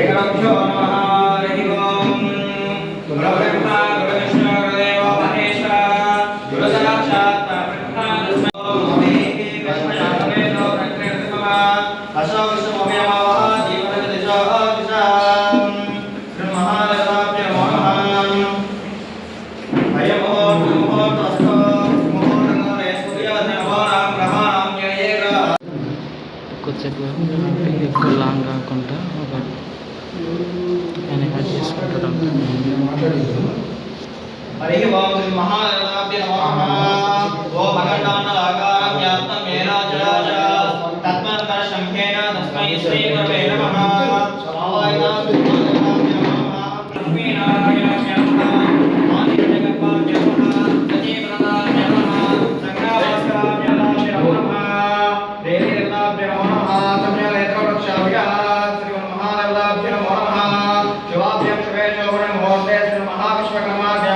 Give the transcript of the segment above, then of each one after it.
श्रीगुरुभ्यो नमः हरि ओम गुरुब्रह्मा गुरुविष्णु गुरुदेवो महेश्वरः गुरु साक्षात् परब्रह्म तस्मै नमः विश्वशान्तिर्वेदो प्रकृतिर्भवः अशो विश्वमोहयमावः जीवनजदिशो दिशाम् श्रीमहादेवाभ्यो नमः अयमुहूर्तमुहूर्तस्तु मुहूर्तकाले सूर्योदयो नाम ब्रह्माणां जयेग्रह కొద్దిసేపు ఎక్కువ లాంగ్ కాకుండా ఒక ఆయన యాడ్ చేసుకుంటాం. हरि ओम श्री महादेवाभ्यो नमः ओम अखंडाण्डलाकारं व्याप्तं येन चराचरं तस्मात् शंखेन तस्मै श्री गुरवे नमः स्वाहाय लक्ष्मीनारायणाय नमः आदित्यगर्भाय नमः सजीवनाय नमः संग्रामस्कराय नमः देवीदेवताभ्यो नमः कमलनेत्रवृक्षाभ्यः श्री महादेवाभ्यो नमः शिवाभ्यं शुभेषु मुहूर्ते श्री महाविश्वकर्माभ्यो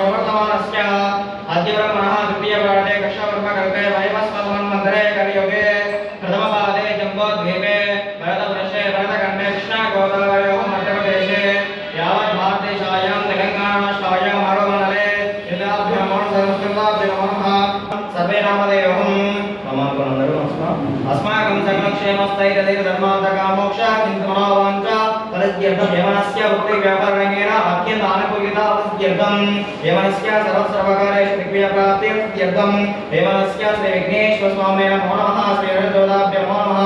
आद्यब्रह्मणः द्वितीयपादे कक्षाब्रह्मकल्पे वैवस्वतमन्वन्तरे कलियुगे प्रथमपादे जम्बोद्वीपे भरतवर्षे भरतखण्डे कृष्णागोदावरयोः मध्यप्रदेशे यावत् भारतदेशायां तेलङ्गानाराष्ट्रायां माडमण्डले यदाभ्यो नमो नमः सर्वे नामधेयोऽहं अस्माकं सकलक्षेमस्थैर्यधैर्यधर्मार्थकामोक्ष चिन्तमनोवाञ्च तदत्यर्थं यवनस्य वृत्तिव्यापारणेन अत्यन्तानुकूलिता तदत्यर्थं यवनस्य सर्वसर्वकारेषु दिग्विजयप्राप्त्यर्थं यवनस्य श्री विघ्नेश्वर स्वामिने नमो नमः श्री हरिदेवताभ्यो नमो नमः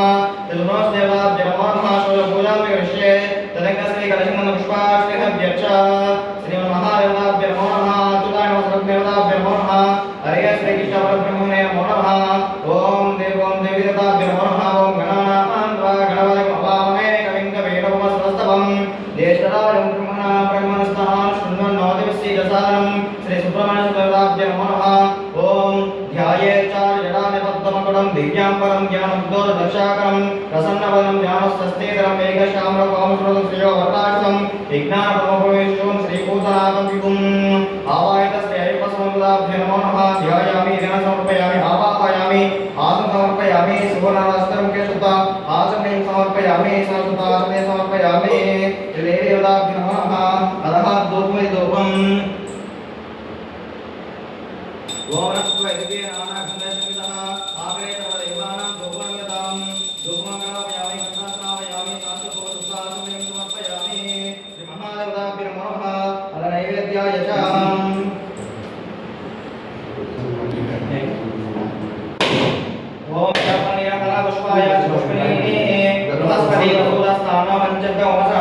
त्रिभुवनदेवताभ्यो नमो नमः शूलपूजां विकृष्ये तदङ्गश्री कलशमन्दपुष्पाश्रीभ्यश्च श्रीमन्महादेवताभ्यो नमो नमः अच्युताय नमः सर्वदेवताभ्यो नमो नमः हरे श्री कृष्णपरब्रह्मणे नमो नमः ओम देवी देवताभ्यो नमो नमः ओम गणानां त्वा गणपतिं अवामहे कविं कवीरवमस्तवं ज्येष्ठराजं ब्रह्मणा ब्रह्मणस्तः शृण्वन्नोतिविश्रीदसानं श्री सुब्रह्मण्य देवताभ्यो नमो नमः ओम ध्यायेच्चार्यडानिपद्मकुटं दिव्याम्बरं ज्ञानमुद्गोलदशाकरं प्रसन्नवदनं ज्ञानस्वस्तिधरं मेघश्यामलकोमश्रुतं श्रियोवर्ताक्षं विज्ञानप्रभवेश्वं श्रीभूतनाथं विभुम् आवाहितस्य अय्यप्पस्वामिभ्यो नमो नमः ध्यायामि ध्यानसमर्पयामि आवाहयामि आसन समर्पयामि सुवर्णवस्त्रं केशुता आचमनीं समर्पयामि संस्कृताचमनीं समर्पयामि देवताभ्यो नमो नमः अधः धूपम् ओम नमस्ते नानाखण्डसंहितः आग्रे सर्वदेवानां धूपमङ्गतां धूपमङ्गलापयामि कन्नास्नापयामि शान्तपूर्वसुखासमयं समर्पयामि श्री महादेवताभ्यो नमो नमः अदनैवेद्याय च ओम शर्पणीयकलापुष्पाय पुष्पिणीः बृहस्पति वसूलस्थानो पञ्चभ्योमसः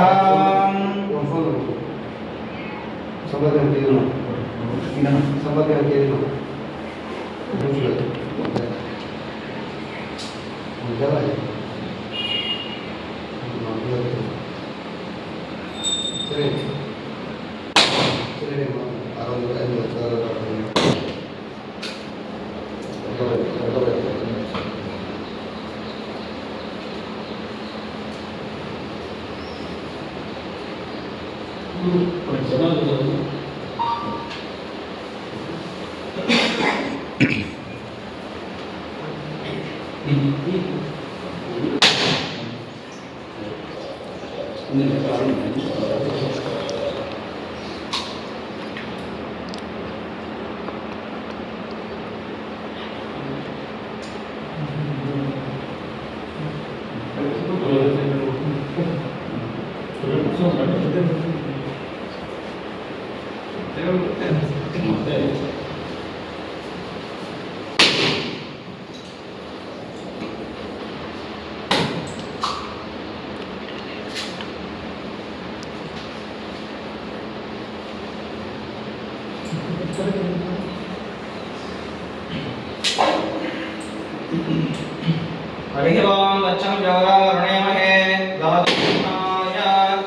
हरि ओम वच्चं जौरावरुणेमहे गातुमाय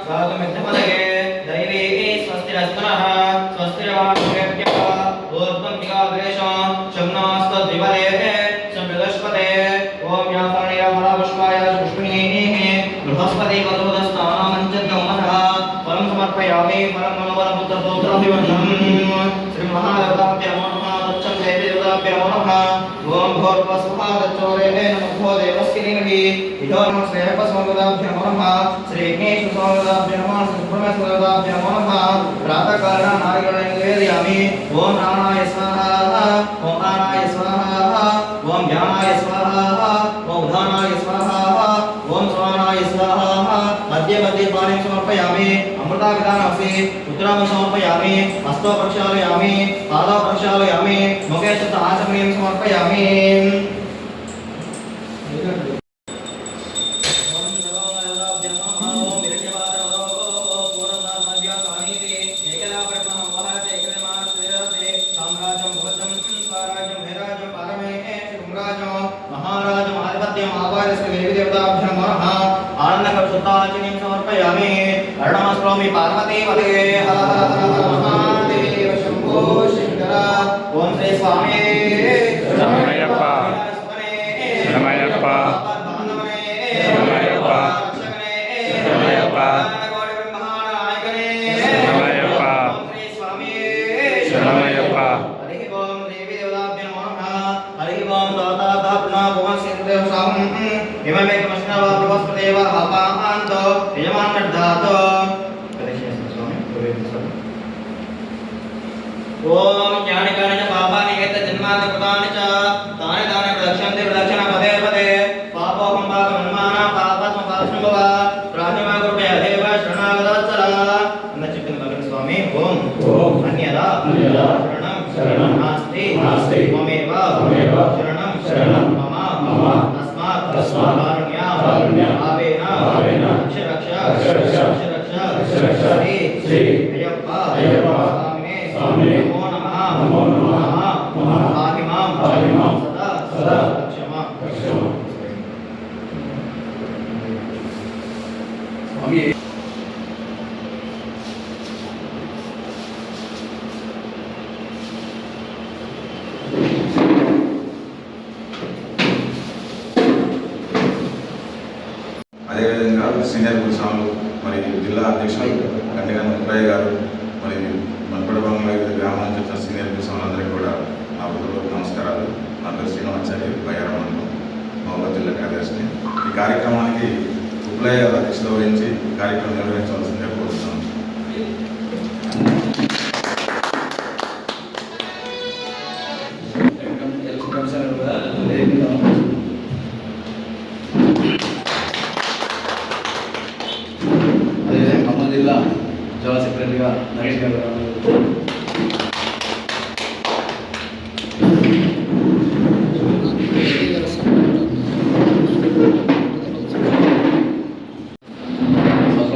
गातुमिद्धपदगे दैवी स्वस्तिरस्तनः स्वस्तिरवानुभ्यः ऊर्ध्वं दिगाग्रेशं शम्नास्तद्विपदे शम्बृहस्पते ओम याफरणीयफलपुष्पाय पुष्पिणीः बृहस्पति वधूदस्थानं पञ्चभ्योमसः फलं समर्पयामि परम मनोबल पुत्र पौत्र विवर्धनम श्री महादेवताभ्यो नमः तच्चं देवी देवताभ्यो नमः ओम भूर्भुवस्सुः तच्चोरे नमो देवस्य धीमहि इदो नमः श्रेयस्वसमोदाभ्यो नमः श्री विघ्नेश्वरसमोदाभ्यो नमः श्री सुब्रह्मण्यसमोदाभ्यो नमः प्रातःकाले नारिकेलं निवेदयामि ओम प्राणाय स्वाहा ओम प्राणाय स्वाहा ओम ज्ञानाय स्वाहा ओम उदानाय स्वाहा ओम स्वानाय स्वाहा मध्ये मध्ये पाणिं समर्पयामि अमृताविधानमसि उत्तरां समर्पयामि हस्तो प्रक्षालयामि पादौ प्रक्षालयामि मुखे च आचमनीयं समर्पयामि समर्पयामि अर्णमस्वामी पार्वती पदे हर हर महादेव शंभो शंकर ओम श्री स्वामी शरणमयप्प शरणमयप्प शरणमयप्प शरणमयप्प शरणमयप्प शरणमयप्प हरि ओम देवी देवताभ्यो नमः हरि ओम दाता पुनः भुवन सिंधु साहं हिममेकमस्नव प्रवस्पदेव अपान्तो यजमानर्धातो ओम ज्ञानिकानि च पापानि एत जन्मानि कृतानि च तानि तानि प्रदक्षन्ते प्रदक्षिण पदे पदे पापोऽहं पापमन्माना पापात्म पापसंभव प्राणिमा कृपया देव शरणागतवत्सला अन्न चित्तं भगवन् स्वामी ओम अन्यदा शरणं नास्ति त्वमेव शरणं मम तस्मात् कारुण्यात् भावेन रक्ष श्री अय्यप्पा स्वामिने नमो नमः पाहि मां सदा क्षमा स्वामी అదేవిధంగా సీనియర్ గురుస్వాములు మరి జిల్లా అధ్యక్షులు గండిగన్న ముప్పయ్య గారు మరి మనపడ బంగ్లా గ్రామం నుంచి వచ్చిన సీనియర్ గురుస్వాములందరికీ కూడా నా హృదయపూర్వక నమస్కారాలు. నా పేరు శ్రీనివాచార్య బయ్యారమండలం మహబూబాబాద్ జిల్లా కార్యదర్శిని. ఈ కార్యక్రమానికి ఉప్లయ్య గారు అధ్యక్షత వహించి ఈ కార్యక్రమం నిర్వహించవలసిందిగా కోరుతున్నాను. జిల్లా జనరల్ సెక్రటరీగా నరేష్ గారు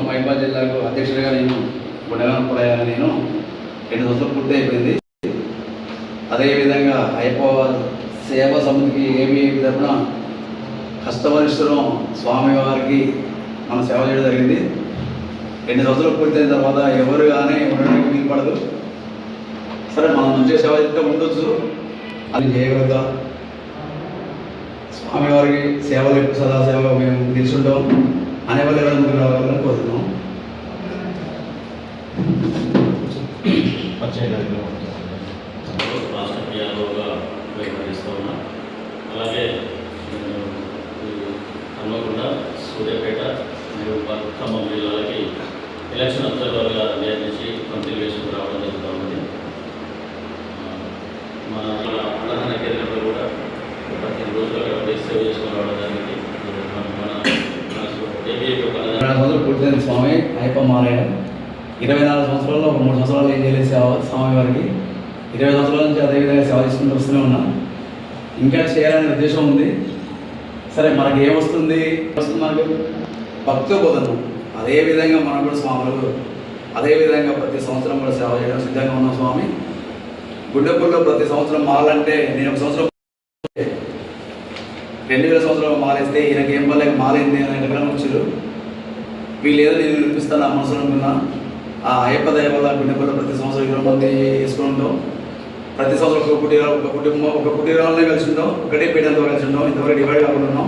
మహిబాద్ జిల్లాకు అధ్యక్షుడిగా నేను గుండెగానపడాను. నేను 2 సంవత్సరాలు పూర్తి అయిపోయింది. అదేవిధంగా హైదరాబాద్ సేవా సమితికి ఏమి తరఫున కష్టపరిశ్రమ స్వామివారికి మనం సేవ చేయడం జరిగింది. 2 సంవత్సరాలు పూర్తయిన తర్వాత ఎవరు కానీ ఉండడానికి వీలు పడదు. సరే మనం మంచిగా సేవ చేస్తే ఉండొచ్చు, అది చేయగలుగుతా. స్వామివారికి సేవలు ఎక్కువ సదా సేవ మేము తెలుసుంటాం అనే వాళ్ళు ఎవరైనా ముందుకు రావాలని కోరుతున్నాం. రాష్ట్ర పిఆర్ఓగా వ్యవహరిస్తూ ఉన్నా. అలాగే హన్మకొండ, సూర్యాపేట మరియు ఖమ్మం జిల్లాలకి ఎలక్షన్ అబ్జర్వర్గా నియమించి కంపెనీ వేసుకుని రావడం జరుగుతూ ఉంది. మన ప్రధాన కేంద్రంలో కూడా 15 రోజులుగా సేవ చేసుకుని రావడం జరిగింది. మన ఏబీఐ సంవత్సరాలు పూర్తయింది స్వామి అయ్యప్ప మాలయ్య. 24 సంవత్సరాల్లో 3 సంవత్సరాలు ఏం చేయలేదు సేవ స్వామి వారికి. 20 సంవత్సరాల నుంచి అదేవిధంగా సేవ చేసుకుంటూ వస్తూనే ఉన్నా. ఇంకా చేయాలనే ఉద్దేశం ఉంది. సరే మనకి ఏమొస్తుంది మనకు భక్తి బోధన. అదేవిధంగా మనం కూడా స్వాములు అదేవిధంగా ప్రతి సంవత్సరం కూడా సేవ చేయడం సిద్ధంగా ఉన్నాం స్వామి. గుండెపూర్లో ప్రతి సంవత్సరం మాలంటే నేను 1 సంవత్సరం 2000 సంవత్సరాలు మాలేస్తే ఈయనకి ఏం పర్లేక మాలైంది అని ఎక్కడ వచ్చారు. వీళ్ళు ఏదో నేను వినిపిస్తాను ఆ మనసులో అనుకున్నా. ఆ అయ్యప్ప దయ వల్ల గుండెపూర్లో ప్రతి సంవత్సరం 20 మంది వేసుకుని ఉంటాం. ప్రతి సంవత్సరం ఒక కుటీరాలనే కలిసి ఉంటాం, ఒకటే పీఠంతో కలిసి ఉంటాం. ఇంతవరకు డివైడ్ కాకుండా ఉన్నాం.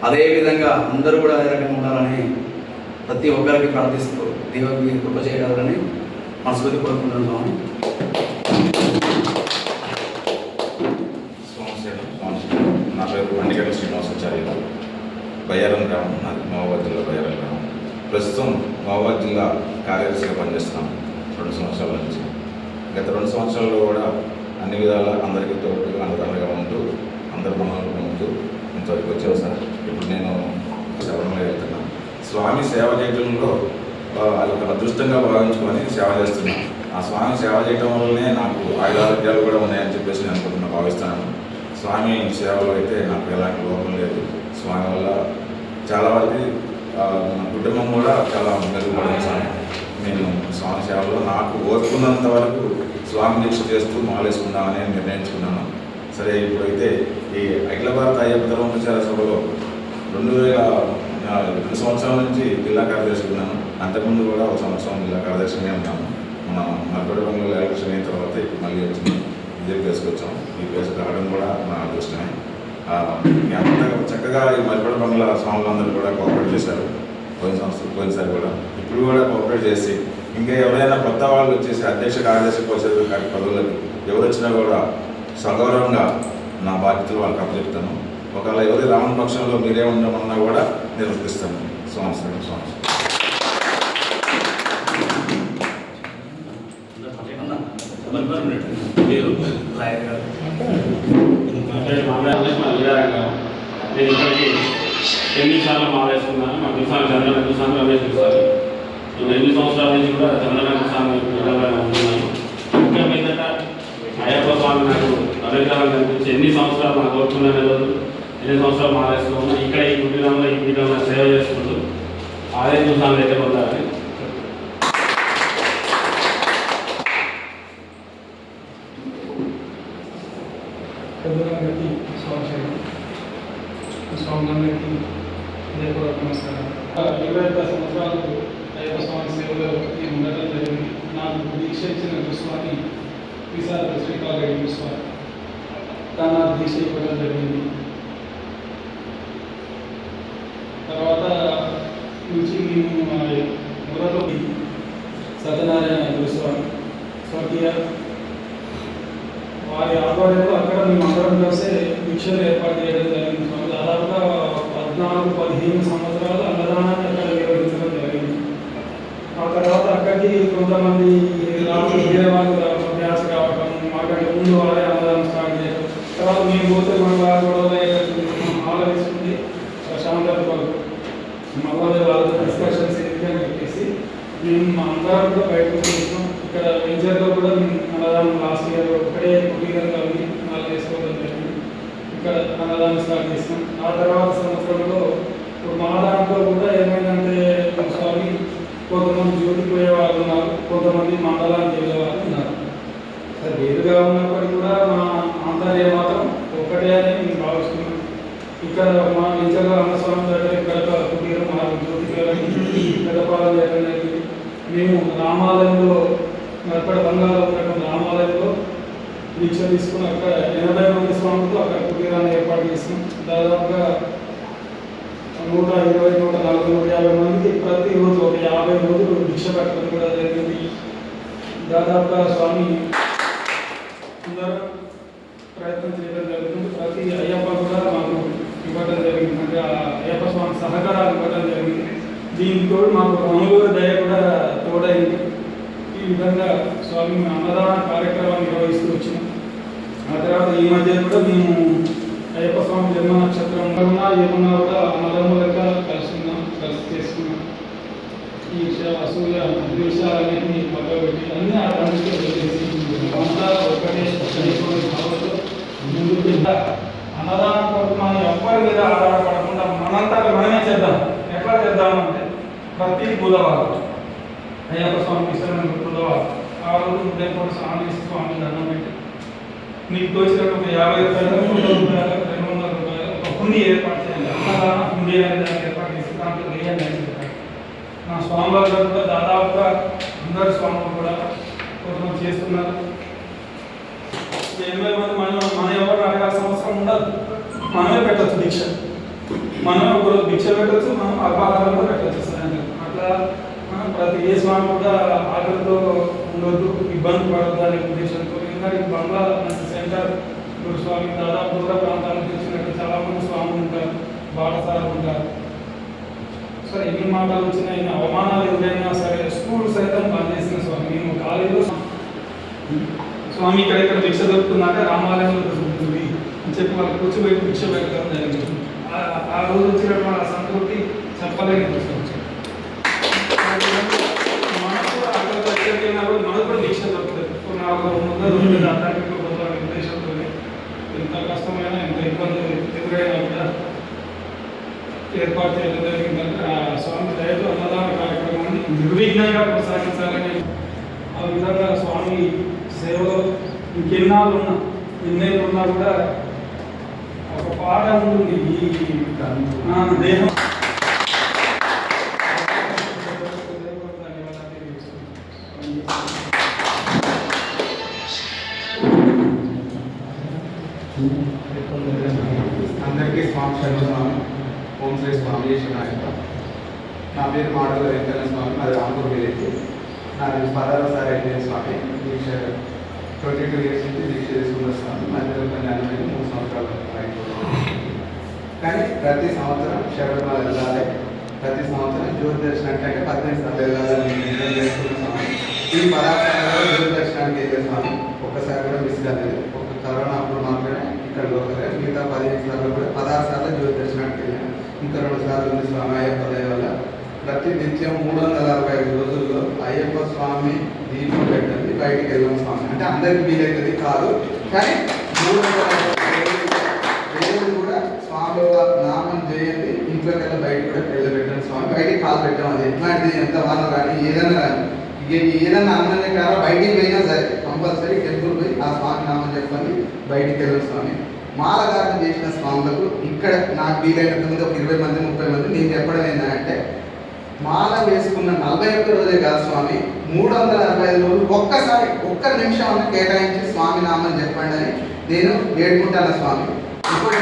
అదేవిధంగా అందరూ కూడా అదే రకంగా ఉండాలని ప్రతి ఒక్కరికి ప్రార్థిస్తూ దేవుడికి కృప చేయగలరని మనస్ఫూర్తి కోరుకుంటున్నాను స్వామి. నా పేరు పండిగడ్డ శ్రీనివాసాచార్య, బయ్యారం గ్రామం, నాది మహబూబాద్ జిల్లా బయ్యారం గ్రామం. ప్రస్తుతం మహబూబాద్ జిల్లా కార్యదర్శిగా పనిచేస్తున్నాం 2 సంవత్సరాల నుంచి. గత 2 సంవత్సరాల్లో కూడా అన్ని విధాలా అందరికీ తోడుగా అండదండగా ఉంటూ అందరి మనల్ని ఉంటూ ఇంతవరకు వచ్చావు సార్. ఇప్పుడు నేను శబరిమల వెళ్తున్నాను. స్వామి సేవ చేయడంలో అది ఒక అదృష్టంగా భావించుకొని సేవ చేస్తున్నాను. ఆ స్వామి సేవ చేయడం వల్లనే నాకు ఆయుధారోగ్యాలు కూడా ఉన్నాయని చెప్పేసి నేను అనుకుంటున్నా భావిస్తున్నాను. స్వామి సేవలో అయితే నాకు ఎలాంటి లోపం లేదు. స్వామి వల్ల చాలా వరకు నా కుటుంబం కూడా చాలా మెరుగుపడింది స్వామి. నేను స్వామి సేవలో నాకు ఓర్చుకున్నంత వరకు స్వామి దీక్ష చేస్తూ మాలేసుకుందామని నిర్ణయించుకున్నాను. సరే, ఇప్పుడైతే ఈ అఖిల భారత అయ్యప్ప ధర్మ ప్రచార సభలో 2002 సంవత్సరాల నుంచి జిల్లా కార్యదర్శి ఉన్నాను. అంతకుముందు కూడా 1 సంవత్సరం జిల్లా కార్యదర్శిగా ఉన్నాను. మన మరపడబంలో ఎలక్షన్ అయిన తర్వాత ఇప్పుడు మళ్ళీ వచ్చి ఇదే ప్లేస్కి వచ్చాం. ఈ ప్లేస్కి రావడం కూడా నా అదృష్టమే. అంతా చక్కగా ఈ మరిపడ బంగ్లా స్వాములందరూ కూడా కోఆపరేట్ చేశారు. పోయినసారి కూడా ఇప్పుడు కూడా కోఆపరేట్ చేసి ఇంకా ఎవరైనా కొత్త వాళ్ళు వచ్చేసి అధ్యక్ష కార్యదర్శి పదవులకి ఎవరు వచ్చినా కూడా సగౌరవంగా నా బాధ్యతలు వాళ్ళకి అప్పచెప్తాను. ఒకవేళ ఎవరి రావణ పక్షంలో మీరే ఉండమన్నా కూడా నిర్వర్తిస్తాను. సంవత్సరం నేను ఇప్పటికీ 8 సార్లు మాలేసుకున్నాను. మా దుసాలు చంద్రబాబు దుసాలు రమేష్ దుసాలు. నేను 8 సంవత్సరాల నుంచి కూడా చంద్రబాబు దుసాలు ఉంటున్నాను. ఇంకా మీదట అయ్యప్ప స్వామి నాకు అనుగ్రహం కనిపించి ఎన్ని సంవత్సరాలు నాకు కోరుకున్నాను. రోజు 8 సంవత్సరాలు మాలేసుకున్నాను. ఇక్కడ ఈ కుటీరంలో ఈ పీఠంలో సేవ చేసుకుంటూ ఆలయ దుసాలు అయితే పొందాలని పెద్దలందరికీ స్వాములందరికీ హృదయపూర్వక నమస్కారం. 25 సంవత్సరాలు అయ్యప్ప స్వామి సేవలో ఉండడం జరిగింది. నాకు దీక్ష ఇచ్చిన గురుస్వామి విశాల శ్రీకాళరెడ్డి గురుస్వామి తన దీక్ష ఇవ్వడం జరిగింది. తర్వాత నుంచి మేము మొదలు సత్యనారాయణ గురుస్వామి స్వర్గీయ వారి ఆధ్వర్యంలో అక్కడ మేము అందరం కలిసి దీక్షలు ఏర్పాటు చేయడం జరిగింది. దాదాపుగా 14-15 సంవత్సరాలు అన్నదానాన్ని అక్కడ నిర్వహించడం జరిగింది. ఆ తర్వాత అక్కడికి కొంతమంది వేరే వాళ్ళు డ్యాన్స్ కావడం, మాకంటే ముందు వారే అన్నదానం స్టార్ట్ చేయడం. తర్వాత మేము పోతే మన గొడవ ఆలోచిస్తుంది ప్రశాంతత వరకు మళ్ళీ వాళ్ళతో డిస్కషన్స్ ఎందుకని చెప్పేసి మేము అందరం కూడా బయటకు చూస్తున్నాం. ఇక్కడ మేజర్లో కూడా మేము అన్నదానం లాస్ట్ ఇయర్ ఒకటే కుటీరంగా ఉంది, 4 వేసుకోవడం జరిగింది. ఇక్కడ అన్నదానం స్టార్ట్ చేసినాం. ఆ తర్వాత సంవత్సరంలో ఇప్పుడు మా దాంట్లో కూడా ఏమైందంటే స్వామి కొంతమంది జ్యోతికి పోయే వాళ్ళు ఉన్నారు, కొంతమంది మండలానికి వెళ్ళే వాళ్ళు ఉన్నారు. సరే, వేరుగా ఉన్నప్పటికీ కూడా మా ఆంతర్యం మాత్రం ఒకటే అని మేము భావిస్తున్నాం. ఇక్కడ మా మేజర్లో అన్నస్వామి దగ్గర ఇక్కడ కుటీరం మా జ్యోతికి పెద్దపాలన చేయడం జరిగింది. మేము రామాలయంలో మరపడ బంగాళలో ఉన్నటువంటి రామాలయంలో దీక్ష తీసుకుని అక్కడ 80 మంది స్వాములతో అక్కడ కుటీరాన్ని ఏర్పాటు చేసినాం. దాదాపుగా 120, 140, 150 మందికి ప్రతిరోజు ఒక 50 రోజులు దీక్ష పెట్టడం కూడా జరిగింది. దాదాపుగా స్వామి అందరూ ప్రయత్నం చేయడం జరుగుతుంది. ప్రతి అయ్యప్ప కూడా మాకు ఇవ్వడం జరిగింది, అంటే ఆ అయ్యప్ప స్వామి సహకారాలు ఇవ్వడం జరిగింది. దీంతో మాకు రాముల దయ కూడా తోడైంది. ఈ విధంగా స్వామి అన్నదాన కార్యక్రమాన్ని నిర్వహిస్తూ వచ్చినాం. ఆ తర్వాత ఈ మధ్య కూడా మేము అయ్యప్ప స్వామి జన్మ నక్షత్రం ఉన్నా ఏమన్నా కూడా అన్నదమ్ములుగా కలిసి చేసుకున్నాం. ఈ అసూయ విషయాలన్నింటినీ పక్కన పెట్టి అన్నీ ఆ తండ్రితో వదిలేసి అంతా ఒకటే భావంతో ముందుకు అన్నదానం కొరకు మనం ఎవ్వరి మీద ఆధారపడకుండా మనంతా మనమే చేద్దాం. ఎట్లా చేద్దామంటే ప్రతి బుధవారం అయ్యప్ప స్వామి ఇష్టమైన బుధవారం ఆ రోజు ఉదయం కూడా స్నానం చేసి స్వామి దండం పెట్టి మీకు తోచినట్టు ఒక 50 రూపాయలు, 100 రూపాయలు, 200 రూపాయలు ఒక హుండీ ఏర్పాటు చేయాలి. అన్నదాన హుండీ అనేది దాన్ని ఏర్పాటు చేసి దాంట్లో వేయాలి అని చెప్పారు. నా స్వామివారు కూడా దాదాపుగా అందరు స్వాములు కూడా కొంతమంది చేస్తున్నారు. 80 మంది మనం ఎవరు అడగాల్సిన అవసరం ఉండదు. మనమే పెట్టచ్చు దీక్ష, మనమే ఒకరోజు దీక్ష పెట్టచ్చు, మనం అల్పాహారం కూడా పెట్టచ్చు సాయంత్రం. అట్లా అట్లా ప్రతి ఏ స్వామి కూడా ఆకలితో ఉండొద్దు, ఇబ్బంది పడద్దు అనే ఉద్దేశంతో ఇంకా ఈ బంగ్లా మంచి సెంటర్ గురుస్వామి దాదాపు దూర ప్రాంతాల నుంచి వచ్చినట్టు చాలామంది స్వాములు ఉంటారు, బాటసారులు ఉంటారు. సరే ఎన్ని మాటలు వచ్చినా ఎన్ని అవమానాలు ఎదురైనా సరే స్కూల్ సైతం బంద్ చేసిన స్వామి. నేను కాలేజీలో స్వామి ఇక్కడ భిక్ష దొరుకుతుందంటే రామాలయంలో దొరుకుతుంది అని చెప్పి వాళ్ళు కూర్చోబెట్టి భిక్ష పెట్టడం జరిగింది. ఆ రోజు వచ్చినటువంటి ఆ సంతృప్తి చెప్పలేని మనకు అక్కడ దగ్గరికి మనకు కూడా భిక్ష దొరుకుతుంది. నాకు ముందు దొరుకుతుంది అతనికి ఉద్దేశంతో ఎంత కష్టమైనా ఎంత ఇబ్బంది ఎదురైనా కూడా ఏర్పాటు చేయడం జరిగిందంటే ఆ స్వామి దయతో అన్నదాన కార్యక్రమాన్ని నిర్విఘ్నంగా కొనసాగించాలని ఆ విధంగా స్వామి సేవలో ఇంకెన్నాళ్ళు ఉన్నా ఎన్నేళ్ళు ఉన్నా కూడా ఒక పాట ఉంటుంది ఈ దేహం. అందరికీ స్వామి శరణస్వామి, ఓం శ్రీ స్వామి శరణాయత. నా పేరు మాడల వెంకన్న స్వామి, మాది రాంపూర్ విలేజ్. నాది 16వ అయిపోయిన స్వామి. దీక్ష 22 ఇయర్స్ నుంచి దీక్ష తీసుకున్న స్వామి. మధ్యలో కళ్యాణం 3 సంవత్సరాలు అయిపోతుంది. కానీ ప్రతి సంవత్సరం శబరిమల వెళ్ళాలి, ప్రతి సంవత్సరం జ్యోతి దర్శనానికి అంటే 18 సార్లు వెళ్ళాలని నిర్ణయం చేసుకున్న స్వామి. ఈ 16 సార్లు జ్యోతి దర్శనానికి వెళ్ళే స్వామి ఒక్కసారి కూడా మిస్ కాలేదు. ఒక కరోనా అప్పుడు మాత్రమే ఇక్కడ లోకలే, మిగతా 15 సార్లు కూడా 16 సార్లు జ్యోతి దర్శనానికి వెళ్ళాను. ఇంకా 2 సార్లు ఉంది స్వామి అయ్యప్ప దయ వల్ల. ప్రతి నిత్యం 365 రోజుల్లో అయ్యప్ప స్వామి దీపం పెట్టండి బయటికి వెళ్ళాం స్వామి. అంటే అందరికి వీలైతుంది కాదు, కానీ 365 కూడా స్వామి నామం చేయండి, ఇంట్లోకి వెళ్ళి బయట కూడా వెళ్ళబెట్టండి స్వామి. బయటికి కాలు పెట్టాం. అది ఎట్లాంటిది ఎంత వాన కానీ ఏదైనా కానీ ఏదైనా అన్ననే కాదు, బయటికి పోయినా సరే కంపల్సరీ టెంపుల్ పోయి ఆ స్వామి నామం చెప్పండి బయటికి వెళ్ళాం స్వామి. మాలధారణ చేసిన స్వాములకు ఇక్కడ నాకు వీలైనంత మంది ఒక 20 మంది 30 మంది నేను చెప్పడం ఏంటంటే, మాల వేసుకున్న 41 రోజే కాదు స్వామి, 365 రోజులు ఒక్కసారి ఒక్క నిమిషం అన్న కేటాయించి స్వామి నామని చెప్పండి అని నేను వేడుకుంటాను స్వామి. ఇప్పుడు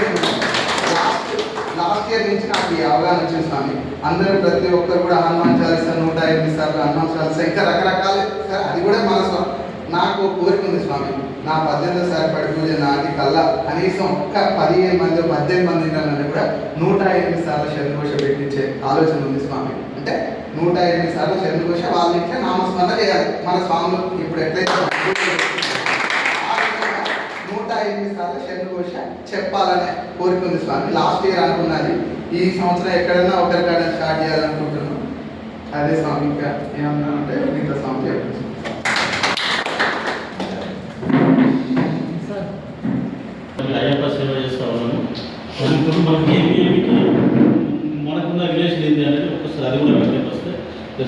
లాస్ట్ ఇయర్ నుంచి నాకు ఈ అవగాహన వచ్చింది స్వామి. అందరూ ప్రతి ఒక్కరు కూడా హనుమాన్ చాలీసా 108 సార్లు హనుమాన్ చాలీసా ఇంకా రకరకాలు సార్, అది కూడా మన స్వామి. నాకు కోరిక ఉంది స్వామి, నా 18వ సారి పడి పూజ నాటి కల్లా కనీసం ఒక్క 15 మంది 18 మంది ఉండాలని కూడా 108 సార్లు శరణఘోష పెట్టించే ఆలోచన ఉంది స్వామి. అంటే 108 సార్లు శరణఘోష వాళ్ళ ఇంట్లో నామస్మరణ చేయాలి మన స్వాములు. ఇప్పుడు ఎట్లయితే 108 సార్లు శరణఘోష చెప్పాలనే కోరిక ఉంది స్వామి. లాస్ట్ ఇయర్ అనుకున్నది, ఈ సంవత్సరం ఎక్కడైనా ఒకరికైనా స్టార్ట్ చేయాలనుకుంటున్నాను. అదే స్వామి. ఇంకా ఏమన్నా అంటే మిగతా స్వామి చెప్పచ్చు. అయ్యప్ప సేవ చేస్తూ ఉన్నాను. మనకి మనకున్న రిలేషన్ ఏంటి అనేది ఒకసారి అది కూడా వ్యక్తపరిస్తే,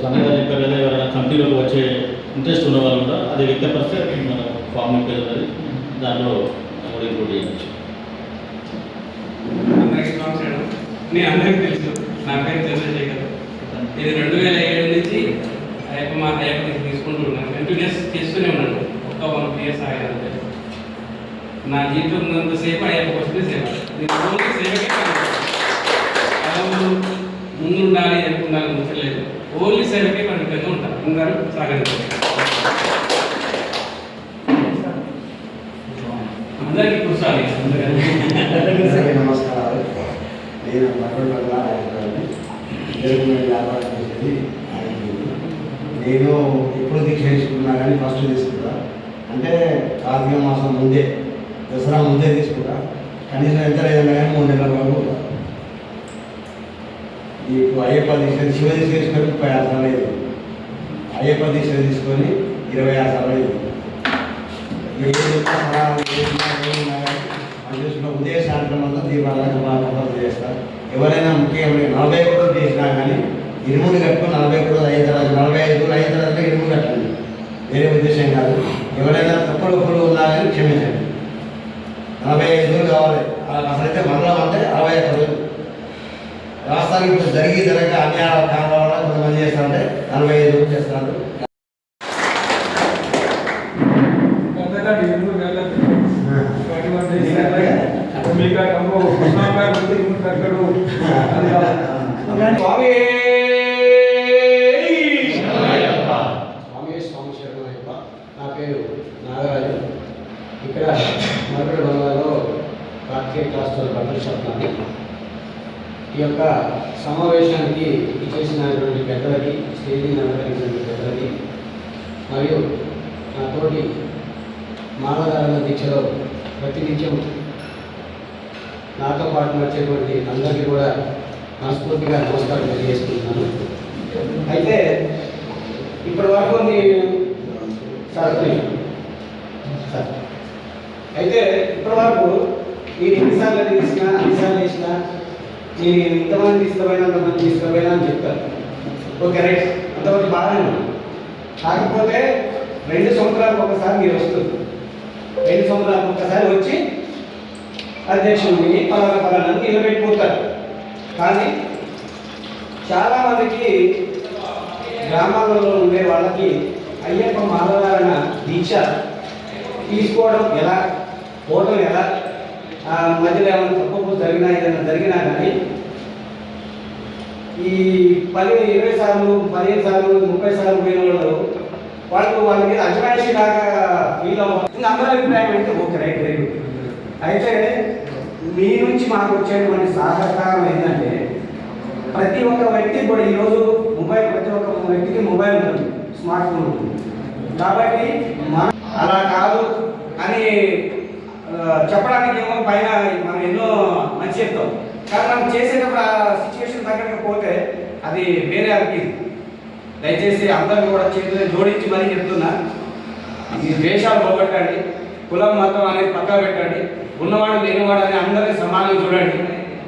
అనగా చెప్పారు కదా, ఎవరైనా కంపెనీలోకి వచ్చే ఇంట్రెస్ట్ ఉన్న వాళ్ళు కూడా అది వ్యక్తపరిస్తే మన ఫార్మింగ్ వెళ్తుంది, దాంట్లో కూడా ఇంక్లూడ్ చేయవచ్చు. నేను అందరికీ తెలుసు, నా పేరు చంద్రశేఖర్. ఇది 2007 నుంచి అయ్యప్ప తీసుకుంటూ ఉన్నాను. కంటిన్యూస్ చేస్తూనే ఉన్నాను. ఒక్క 1 years ఆగానంటే నా జీవితం ఉన్నంతసేపు అయ్యప్ప కోసమే సేవ. నేను ఓన్లీ సేవకే ముందు ఉండాలి అనుకున్నాను, ముచ్చలేదు. ఓన్లీ సేవకే పరిమితంగా ఉంటాను. అందరూ సాగండి. అందరికీ కూర్చోాలి. నమస్కారాలు. నేను మరొకలా వ్యాపారం చేసేది. నేను ఎప్పుడు దీక్ష తీసుకున్నా కానీ ఫస్ట్ తీసుకుంటా, అంటే కార్తీక మాసం ముందే, దసరా ముందే తీసుకుంటా. కనీసం ఎంత లేదన్నా కానీ 3 నెలల వరకు. ఇప్పుడు అయ్యప్ప దీక్ష శివ దీక్ష తీసుకొని 36 సార్లు అయింది. అయ్యప్ప దీక్ష తీసుకొని 26 సార్లు అయింది. చూసిన ఉదయ సాయంత్రం అంతా దీపాలను బాగా చేస్తారు. ఎవరైనా ముఖ్యమైన 40 కూడా చేసినా కానీ ఇరుముడు కట్టుకుని 40 కూడా అయిన తర్వాత 45 కూడా అయిన తర్వాత ఇరుముడు కట్టండి, వేరే ఉద్దేశం కాదు. ఎవరైనా తప్పులు ఉన్నా కానీ క్షమించండి. 45 రోజులు కావాలి. అసలైతే మండలం అంటే 61 రోజులు. రాష్ట్రానికి ఇప్పుడు జరగక అన్యాయ కారణాల కొంతమంది చేస్తారంటే 45 రోజులు చేస్తారు. స్వామి పేరు నాగరాజు. ఇక్కడ మరకడ బంగాలో కార్తికేయ క్లాస్టర్ బట్టల షాప్ నాది. ఈ యొక్క సమావేశానికి ఇచ్చేసినటువంటి పెద్దలకి, స్టేజీని అలంకరించినటువంటి పెద్దలకి మరియు నాతోటి మానవధారణ దీక్షలో ప్రతినిత్యం నాతో పాటు వచ్చేటువంటి అందరికీ కూడా మనస్ఫూర్తిగా నమస్కారం తెలియజేస్తున్నాను. అయితే ఇప్పటి వరకు సార్ అయితే ఇప్పటి వరకు నేను ఎన్నిసార్లు తీసినా అన్నిసార్లు వేసినా నేను ఇంతమంది తీసుకుపోయినా అంతమంది తీసుకుపోయినా అని చెప్తాను. ఓకే రైట్, అంతవరకు బాగానే ఉంది. కాకపోతే 2 సంవత్సరాలకు ఒకసారి మీరు వస్తుంది. 2 సంవత్సరాలకు ఒకసారి వచ్చి అధ్యక్షుడిని పలానా నిలబెట్టిపోతారు. కానీ చాలామందికి గ్రామాలలో ఉండే వాళ్ళకి అయ్యప్ప మాలధారణ దీక్ష తీసుకోవడం ఎలా, పోవడం ఎలా, మధ్యలో ఏమైనా తప్పు జరిగినా ఏదైనా జరిగినా కానీ ఈ 10-20 సార్లు 15 సార్లు 30 సార్లు పోయిన వాళ్ళ మీద అజమాయిషి లాగా ఫీల్ అవ్వాలి. అందరి అభిప్రాయం అయితే ఓకే రైట్, వెరీ గుడ్. అయితే మీ నుంచి మాకు వచ్చేటువంటి సహకారం ఏంటంటే ప్రతి ఒక్క వ్యక్తికి కూడా ఈరోజు మొబైల్, ప్రతి ఒక్క వ్యక్తికి మొబైల్ ఉంటుంది, స్మార్ట్ ఫోన్ ఉంటుంది. కాబట్టి మనం అలా కాదు అని చెప్పడానికి ఏమో పైన మనం ఎన్నో మంచి చెప్తాం, కానీ మనం చేసేటప్పుడు ఆ సిచ్యువేషన్ తగ్గకపోతే అది వేరే అనిపింది. దయచేసి అందరూ కూడా చేతులు జోడించి మరీ చెప్తున్నా, ఈ ద్వేషాలు పోగొట్టండి, కులం మతం అనేది పక్కా పెట్టండి, ఉన్నవాడు లేనివాడు అని అందరినీ సమానంగా చూడండి.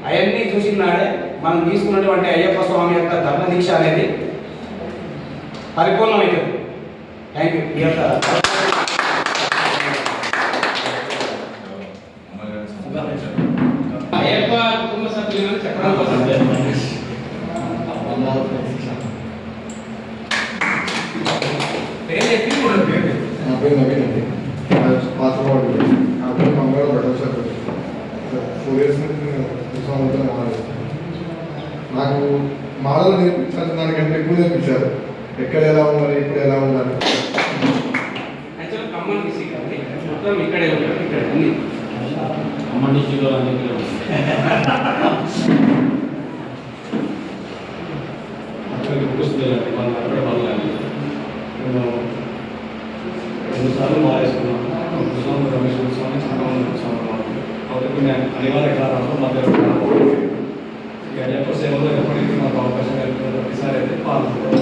అవన్నీ చూసినాడే మనం తీసుకున్నటువంటి అయ్యప్ప స్వామి యొక్క ధర్మదీక్ష అనేది పరిపూర్ణమవుతుంది. Thank you. ఈ యొక్క అయ్యప్ప కుటుంబ సభ్యులను చెప్పడం కోసం నా పేరు నవీన్ అండి. పాత్రవాడు నా పేరు మంగళ బట్టల షాప్. 4 years నుంచి నేను ఉత్సవంతో నాకు మాడలు నేర్పించాల్సిన దానికంటే ఎక్కువ నేర్పించారు. ఎక్కడ ఎలా ఉండాలి, ఇప్పుడు ఎలా ఉండాలి. యాక్చువల్ ఖమ్మం డిస్ట్రిక్ట్ అండి, మొత్తం ఇక్కడే ఉంటారు. ఇక్కడ ఉంది ఖమ్మం డిస్ట్రిక్ట్లో అన్ని గుర్తులేదండి. మన అక్కడ పర్లేదు. నేను 2 సార్లు మారేసుకున్నాను. ఉత్సవం రమేష్ ఉత్సవాన్ని చాలా మంది ఉత్సవం కాబట్టి నేను అనివార్య కారణంలో మధ్యలో అయ్యప్ప సేవలో ఎప్పటికీ మాకు అవకాశం కలిగిన ప్రతిసారి అయితే పాల్గొంటాను.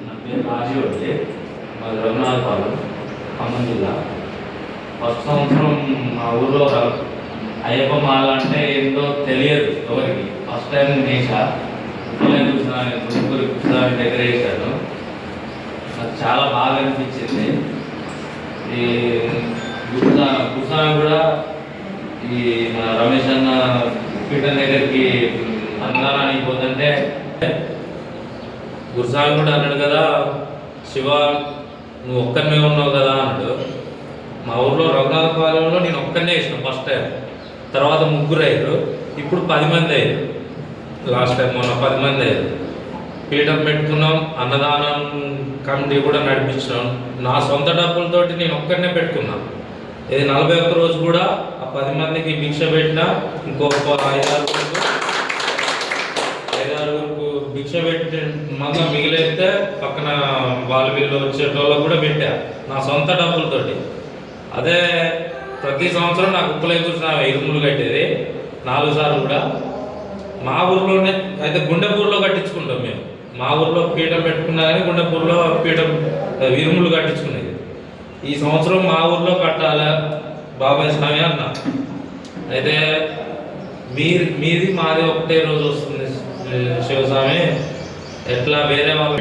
నా పేరు రాజీవ్ అండి, మాది రఘునాథపాలెం, ఖమ్మం జిల్లా. ఫస్ట్ సంవత్సరం మా ఊళ్ళో అయ్యప్ప మాల అంటే ఏంటో తెలియదు ఎవరికి. ఫస్ట్ టైం నేసా కూర్చొని దగ్గర వేసాను. నాకు చాలా బాగా అనిపించింది. ఈ కూర్చొని కూడా ఈ మన రమేష్ అన్న పీఠం దగ్గరికి అన్నదానానికి పోతుంటే గురుస్వామి కూడా అన్నాడు కదా, శివ నువ్వు ఒక్కరినే ఉన్నావు కదా అన్నాడు. మా ఊర్లో రఘునాథపాలెంలో నేను ఒక్కరినే వేసిన ఫస్ట్ టైం, తర్వాత 3 అయ్యారు, ఇప్పుడు 10 మంది అయ్యారు. లాస్ట్ టైం మొన్న 10 మంది అయ్యారు. పీఠం పెట్టుకున్నాం, అన్నదానం కమిటీ కూడా నడిపించినాం. నా సొంత డబ్బులతోటి నేను ఒక్కరినే పెట్టుకున్నాను. ఇది 41 రోజు కూడా ఆ 10 మందికి భిక్ష పెట్టినా, ఇంకో 5-6 భిక్ష పెట్టి మళ్ళీ మిగిలితే పక్కన వాళ్ళు వీళ్ళు వచ్చేటోళ్ళకు కూడా పెట్టా నా సొంత డబ్బులతోటి. అదే ప్రతి సంవత్సరం నాకు ఉప్పులై కూర్చున్న ఇరుములు కట్టేది 4 సార్లు కూడా. మా ఊర్లోనే అయితే గుండెపూర్లో కట్టించుకుంటాం మేము. మా ఊర్లో పీఠం పెట్టుకున్నా కానీ గుండెపూర్లో పీఠం ఇరుములు కట్టించుకునేది. ఈ సంవత్సరం మా ఊర్లో కట్టాలి బాబాయ్ స్వామి అన్న. అయితే మీది మాది ఒకటే రోజు వస్తుంది శివస్వామి, ఎట్లా వేరే వాళ్ళు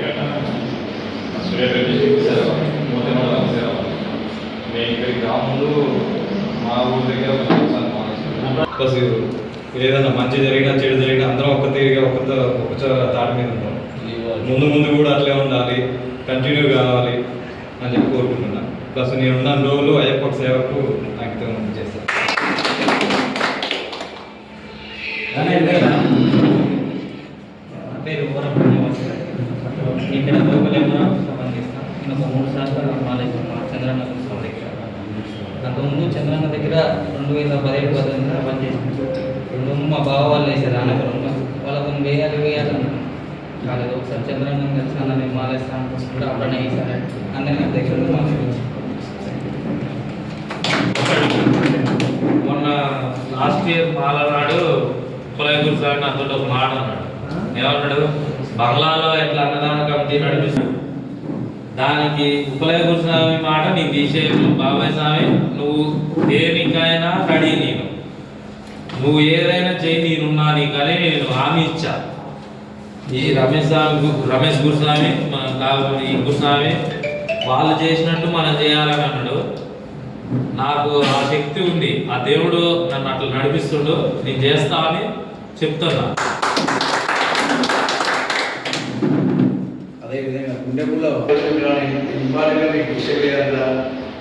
నేను ఇక్కడికి రాముందు మా ఊరి దగ్గర ప్లస్ ఏదైనా మంచి జరిగినా చెడు జరిగినా అందరం ఒక్క తీరిగా ఒక తాటి మీద ఉంటాం. ముందు కూడా అట్లే ఉండాలి, కంటిన్యూ కావాలి అని చెప్పి కోరుకుంటున్నాను. ప్లస్ నేను ఉన్న రోజులు అయ్యప్ప సేవకు నాకు చేస్తాను. నా పేరు ఊరం శ్రీనివాసరావు. ఇక్కడ లోకలేమురా పనిచేస్తాను. నేను ఒక 3 సంవత్సరాలు మాలేస్తున్నాను చంద్రన్న స్వామి దగ్గర. అంతకుముందు చంద్రన్న దగ్గర 2017-18 పనిచేసాను. రెండు మా బావ వాళ్ళు వేసారు ఆనపురంలో. వాళ్ళతో వేయాలి కాలేదు. ఒకసారి చంద్రన్న కలిసి అన్న నేను మాలేస్తాను కూడా అప్పుడనే వేసాను. అన్న దగ్గర మాకు మొన్న లాస్ట్ ఇయర్ మాలనాడు కులైగురు సార్ నాతో ఒక మాట అన్నాడు. ఏమన్నాడు? బంగ్లాలో ఎట్లా అన్నదాన కమిటీ నడిపిస్తాడు, దానికి కులైగురు స్వామి మాట నీకు తీసేయను బాబాయ్ స్వామి, నువ్వు దేనికైనా రెడీ, నువ్వు ఏదైనా చేయి, నేనున్నా నీకని నేను హామీ ఇచ్చా. ఈ రమేష్ గురుస్వామి ఈ గురుస్వామి వాళ్ళు చేసినట్టు మనం చేయాలని అన్నాడు. నాకు ఆ శక్తి ఉంది, ఆ దేవుడు నన్ను అట్లా నడిపిస్తుండు, నేను చేస్తా అని చెప్తున్నా. అదేవిధంగా గుండెపుల్లో ఇంపార్టెంట్గా మీకు విషయం లేదంటే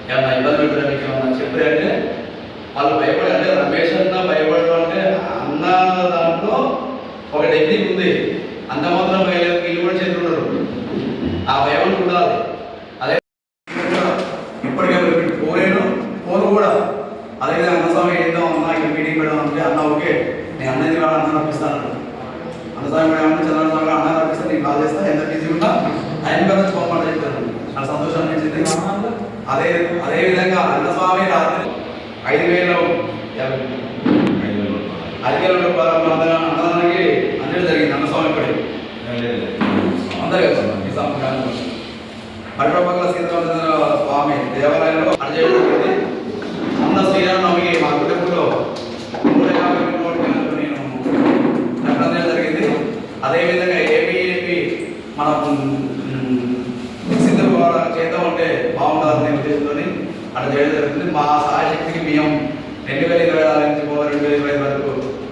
ఏమన్నా ఇబ్బంది పెట్టారా మీకు ఏమన్నా చెప్పారంటే వాళ్ళు భయపడి, అంటే రమేష్ అన్న భయపడడం అంటే అన్న దాంట్లో ఒక టెక్నిక్ ఉంది. అంత మాత్రం భయలేదు, వీళ్ళు కూడా చేతున్నారు. ఆ భయం ఉండాలి. అదే ఇప్పటికే పోను కూడా అదేవిధంగా అన్నస్వామి ఏదో అన్నా ఇక్కడ మీటింగ్ పెడదాం అంటే అన్న ఓకే నేను అన్నది కూడా అన్న రప్పిస్తాను. అన్నస్వామి కూడా ఏమన్నా చంద్రబాబు స్వామి అన్న రప్పిస్తే నేను కాల్ చేస్తా, ఎంత బిజీ ఉన్నా ఆయన కూడా పోమాట చెప్తాను. చాలా సంతోషం అనిపించింది. అదేవిధంగా అన్నస్వామి రాత్రి 5,000 అన్నదానానికి అందరూ జరిగింది. అన్నస్వామి పడి అందరు కదా పట్టపక్కల సీతారామ స్వామి దేవాలయంలో అర్జెంట్ జరిగింది. అన్న శ్రీరామనవమికి మా కుటుంబంలో 150 కోట్ల నేను కట్టడం జరిగింది. అదేవిధంగా ఏపీ మన సిద్ధం చేద్దాం అంటే బాగుంటుందనే ఉద్దేశంతో అట్లా చేయడం జరుగుతుంది. మా సహాయశక్తికి మేము 2024 నుంచి 2025 వరకు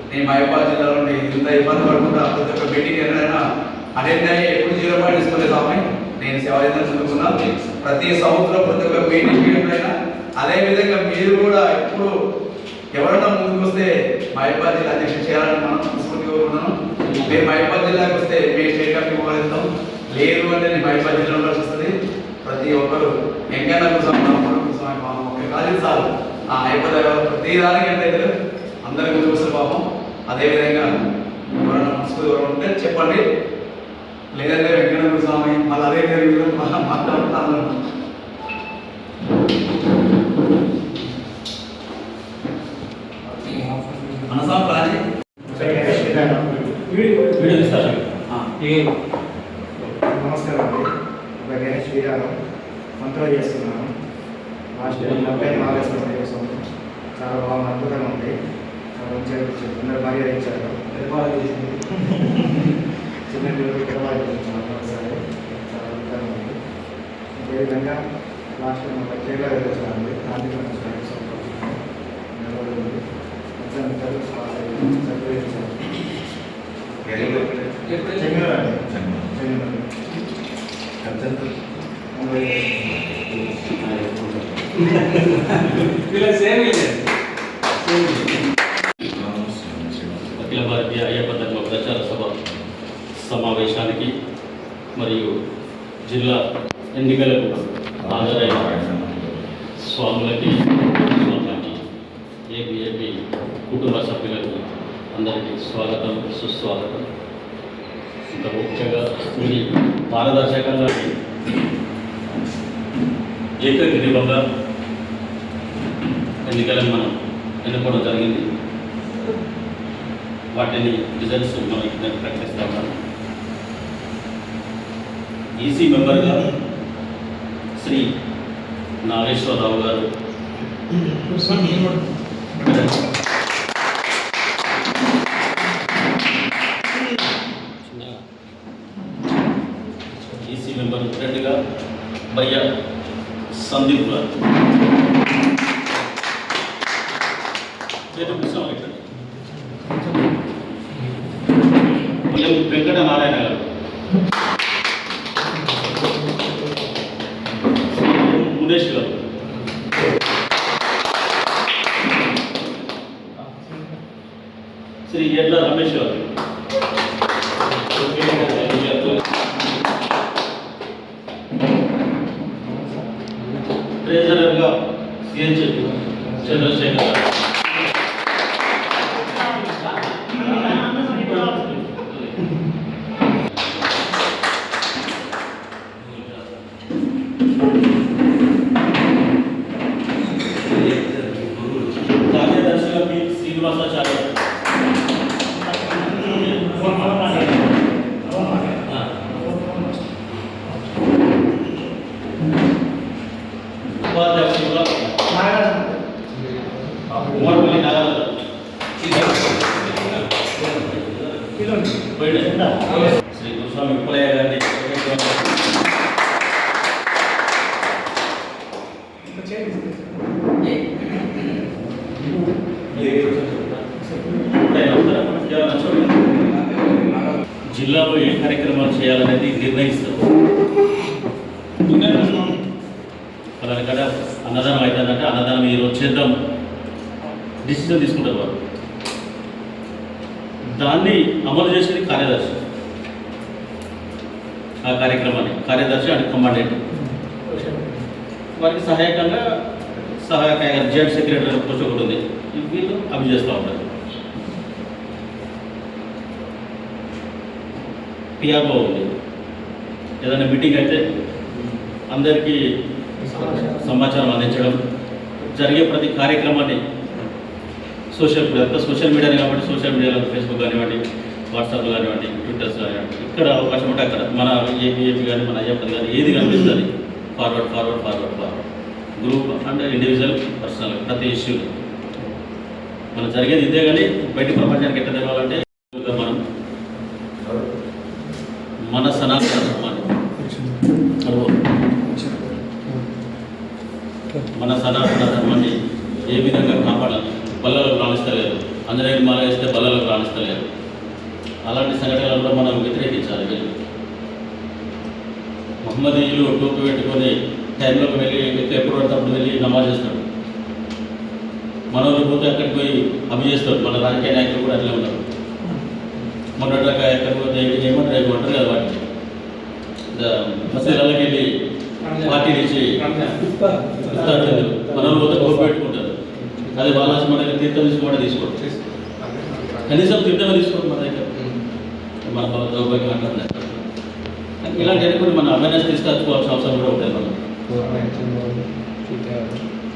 నేను మహబూబాబాద్ జిల్లా నుండి ఇంత ఇబ్బంది పడుకుంటా ప్రతి ఒక్క మీటింగ్ ఎక్కడైనా అటెండ్ అయ్యి ఎప్పుడు 0 పాయింట్ ఇస్తుంది స్వామి నేను సేవ చేద్దాం చదువుకున్నాను. ప్రతి సంవత్సరం ప్రతి ఒక్క మీటింగ్ ఎప్పుడైనా అదేవిధంగా మీరు కూడా ఎప్పుడు ఎవరైనా ముందుకు వస్తే మహబూబాబాద్ జిల్లా అధ్యక్షులు చేయాలని మనం స్ఫూర్తిగా కోరుకుంటున్నాను. మేము మహబూబాబాద్ జిల్లాకి వస్తే మేము స్టేట్ కమిటీ పోగలుగుతాం, లేదు అంటే నేను మహబూబాబాద్ జిల్లా ఉండాల్సి వస్తుంది. ప్రతి ఒక్కరు ఎంకన్నా స్వామి కాలేదు సార్ అయిపోతే ప్రతి దానికి అంటే అందరి ముందు వస్తారు పాపం. అదేవిధంగా ఎవరైనా మనసుకు ఉంటే చెప్పండి, లేదంటే వెంకటేశ్వర స్వామి మళ్ళీ అదే మాట్లాడుతాను. మనసా ప్లాన్ నమస్కారం అండి. ఒక గణేష్ వీరాలు మంత్రాలు చేస్తున్నాను. లాస్ట్ 40 మాలేశ్వరం కోసం చాలా బాగా అద్భుతంగా ఉంది. చాలా మంచిగా అందరూ బాగా ఇచ్చారు. చిన్న పిల్లలు బాగా ఒకసారి చాలా అద్భుతంగా ఉంది. అదేవిధంగా లాస్ట్ కేరళ వెళ్ళొచ్చానండి. గాంధీ అఖిల భారతీయ అయ్యప్ప ధర్మ ప్రచార సభ సమావేశానికి మరియు జిల్లా ఎన్నికలకు హాజరైన స్వాములకి ఏపీ కుటుంబ సభ్యులకు అందరికీ స్వాగతం సుస్వాగతం. ఇంకా ముఖ్యంగా ఇది పారదర్శకంగా ఏకగ్రీవంగా ఎన్నికలను మనం ఎన్నుకోవడం జరిగింది. వాటిని రిజల్ట్స్ మనం నేను ప్రకటిస్తా ఉన్నాను. ఈసీ మెంబర్గా శ్రీ నాగేశ్వరరావు గారు, ఈసీ మెంబర్ రెండుగా బయ్య సందీప్ గారు, వెంకట నారాయణ గారు, మునేష్ గారు, శ్రీ ఎడ్ల రమేష్ గారు. ట్రెజరర్గా సిఎన్ చంద్రశేఖర్ గారు. కార్యదర్శిగా పి శ్రీనివాసాచార్య. ఉపాధ్యక్షులుగా ఉమ్మడిపల్లి నాగరాజు. శ్రీ గురుస్వామి విప్పలయ్య గారిని జిల్లాలో ఏ కార్యక్రమాలు చేయాలనేది నిర్ణయిస్తారు. అలానే కదా అన్నదానం అవుతుందంటే అన్నదానం ఈరోజు చేద్దాం డిసిజన్ తీసుకుంటారు వారు. దాన్ని అమలు చేసేది కార్యదర్శి. ఆ కార్యక్రమాన్ని కార్యదర్శి అండ్ కమాండెంట్ వారికి సహాయక జాయింట్ సెక్రటరీ పోస్ట్ ఒకటి ఉంది. వీళ్ళు అవి చేస్తూ ఉంటారు. పిఆర్ఓ ఉంది. ఏదైనా మీటింగ్ అయితే అందరికీ సమాచారం అందించడం, జరిగే ప్రతి కార్యక్రమాన్ని సోషల్ మీడియానే కాబట్టి సోషల్ మీడియాలో ఫేస్బుక్ కానివ్వండి, వాట్సాప్లో కానివ్వండి, ట్విట్టర్స్ కానివ్వండి, ఇక్కడ అవకాశం ఉంటే అక్కడ మన ఏపీ కానీ మన అయ్యప్పని కానీ ఏది కనిపిస్తుంది forward group and individual personal ప్రతి ఇష్యూ మనం జరిగేది ఇదే. కానీ బయట ప్రపంచానికి ఎట్లా తెలవాలంటే మనం మన సనాతన ధర్మాన్ని మన సనాతన ధర్మాన్ని ఏ విధంగా కాపాడాలి. బల్లలో రాణిస్తలేరు, ఆంజనేయుని మాల వేస్తే బల్లలో రాణిస్తలేరు. అలాంటి సంఘటనలలో మనం వ్యతిరేకించాలి. మహమ్మదీయులు టోపీ పెట్టుకొని టైంలోకి వెళ్ళి ఎప్పుడు పడినప్పుడు వెళ్ళి నమాజ్ చేస్తాడు. మనోళ్ళు పోతే అక్కడికి పోయి అవి చేస్తాడు. మన రాజకీయ నాయకులు కూడా అట్లే ఉన్నారు. మొన్నట్లక ఎక్కడికి పోతే ఏమంటారు అంటారు కదా వాటిని మసీదులకి వెళ్ళి పార్టీలు ఇచ్చి మనోళ్ళు పోతే టోపీ పెట్టుకుంటారు. అదే వాళ్ళ మన దగ్గర తీర్థం తీసుకోవడం తీసుకోవడం కనీసం తీర్థమే తీసుకోవడం మన దగ్గర మన దౌర్భాగ్యం అంటారు. ఇలాంటి కొన్ని మన అవేర్నెస్ తీసుకొచ్చుకోవాల్సిన అవసరం కూడా ఉంటుంది. మనం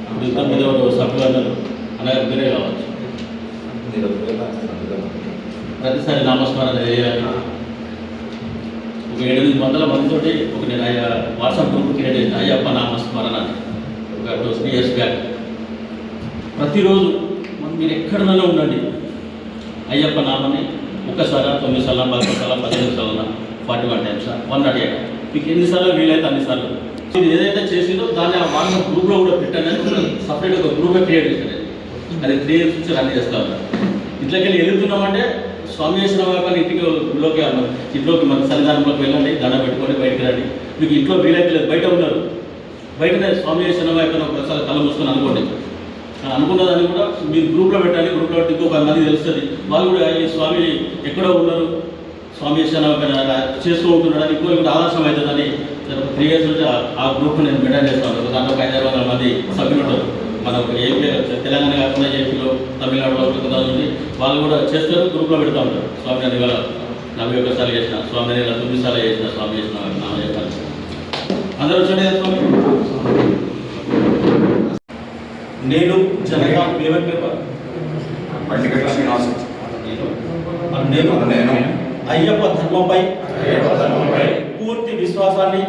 ఇప్పుడు ఇంత మీద సభ్యులు అన్నారు అనగా మీరే కావచ్చు. ప్రతిసారి నామస్మరణ చేయాలి. ఒక 700 మందితోటి ఒక నేను వాట్సాప్ గ్రూప్ క్రియేట్ చేసిన అయ్యప్ప నామస్మరణ ఒక 2 years బ్యాక్. ప్రతిరోజు మీరు ఎక్కడైనా ఉండండి అయ్యప్ప నామని ఒక్కసారి 9 సార్లు 11 సార్లు 15 సార్లు 41 times 108 మీకు ఎన్నిసార్లు వీలైతే అన్నిసార్లు మీరు ఏదైతే చేసిందో దాన్ని ఆ వాళ్ళ గ్రూప్లో కూడా పెట్టండి. సపరేట్ ఒక గ్రూపే క్రియేట్ చేశాను. అది 3 years నుంచి రన్ చేస్తూ ఉంటాను. ఇంట్లోకి వెళ్ళి వెళ్తున్నామంటే స్వామి చేసిన వ్యాపారం ఇంట్లోకి మన సన్నిధానంలోకి వెళ్ళండి, దండ పెట్టుకొని బయటకు రండి. మీకు ఇంట్లో వీలైతే లేదు, బయట ఉన్నారు, బయటనే స్వామి చేసిన వ్యాపారం ఒకసారి కళ్ళ మూసుకొని అనుకోండి. అనుకున్నదాన్ని కూడా మీరు గ్రూప్లో పెట్టాలి. గ్రూప్లో పెట్టి ఇంకొక మంది తెలుస్తుంది. వాళ్ళు కూడా ఈ స్వామి ఎక్కడో ఉన్నారు, స్వామి చేస్తూ ఉంటున్నాడని ఇంకో ఆదర్శం అవుతుందని 3 years నుంచి ఆ గ్రూప్ నేను మెయింటైన్ చేస్తాను. దాంట్లో 500 మంది సభ్యులు ఉంటారు. మన ఏపీ తెలంగాణ కాకుండా ఏపీలో తమిళనాడులో కొంతమంది వాళ్ళు కూడా చేస్తారు, గ్రూప్లో పెడతా ఉంటారు. స్వామి అని ఇవాళ 41 సార్లు చేసిన, స్వామి అని 9 సార్లు చేసిన, స్వామి చేసిన నామ చెప్పాలి. అందరూ వచ్చాడే స్వామి. నేను జనగా నేను అయ్యప్ప ధర్మంపై పూర్తి విశ్వాసాన్ని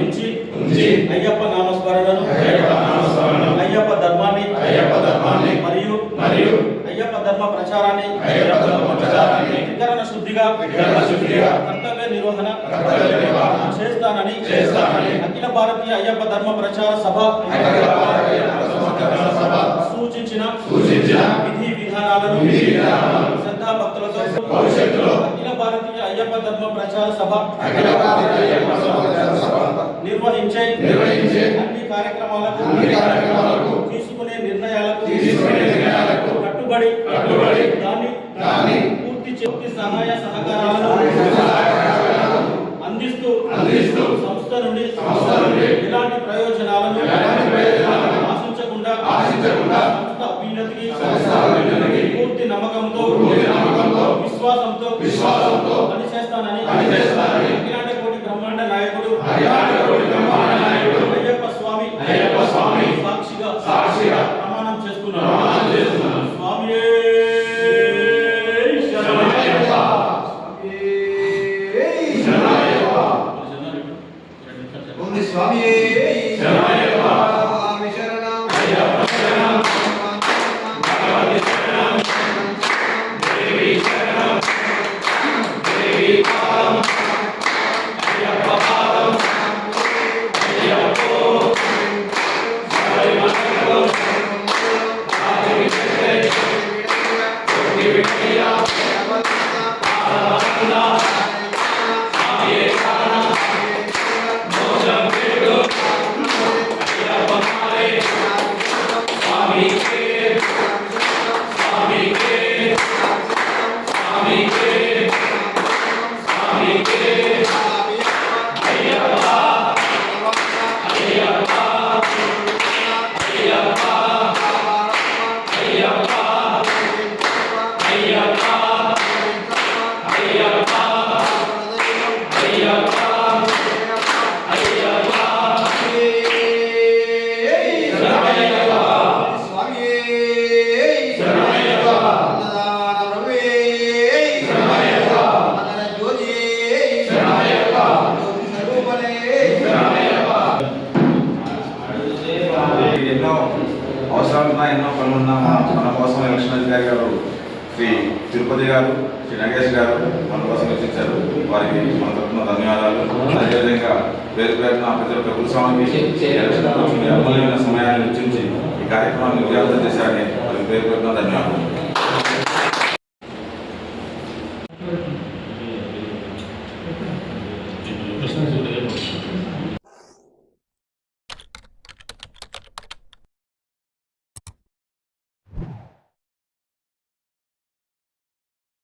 ఉంచి అయ్యప్ప నామస్మరణను అయ్యప్ప ధర్మాన్ని మరియు అయ్యప్ప ధర్మ ప్రచారాన్ని వికరణ శుద్ధిగా కర్తవ్య నిర్వహణ చేస్తానని అఖిల భారతీయ అయ్యప్ప ధర్మ ప్రచార సభ సూచించిన విధి విధానాలను శ్రద్ధాభక్తులతో అఖిల భారతీయ అయ్యప్ప ధర్మ ప్రచార సభ నిర్వహించే అన్ని కార్యక్రమాలకు తీసుకునే నిర్ణయాలకు కట్టుబడి దాన్ని పూర్తి సహాయ సహకారాలను అందిస్తూ సంస్థ నుండి ఎలాంటి ప్రయోజనాలను ఆశించకుండా సంస్థ అభ్యున్నతికి పూర్తి నమ్మకంతో విశ్వాసంతో పనిచేస్తానని అఖిలాండ కోటి బ్రహ్మాండ నాయకుడు అయ్యప్ప స్వామి సాక్షిగా ప్రమాణం చేస్తున్నాను. స్వామియే స్వామి ఎన్నో అవసరాలున్నా ఎన్నో పనులున్నా మన కోసం ఎలక్షన్ అధికారి గారు శ్రీ తిరుపతి గారు శ్రీ నగేష్ గారు మన కోసం రచించారు. వారికి మన తరఫున ధన్యవాదాలు. అదేవిధంగా పేరు పేరున ప్రజల ప్రభుత్వ స్వామికి ఎలక్షన్ అమూల్యమైన సమయాన్ని వెచ్చించి ఈ కార్యక్రమాన్ని విజయవంతం చేశారని వారికి పేరు పేరున ధన్యవాదాలు.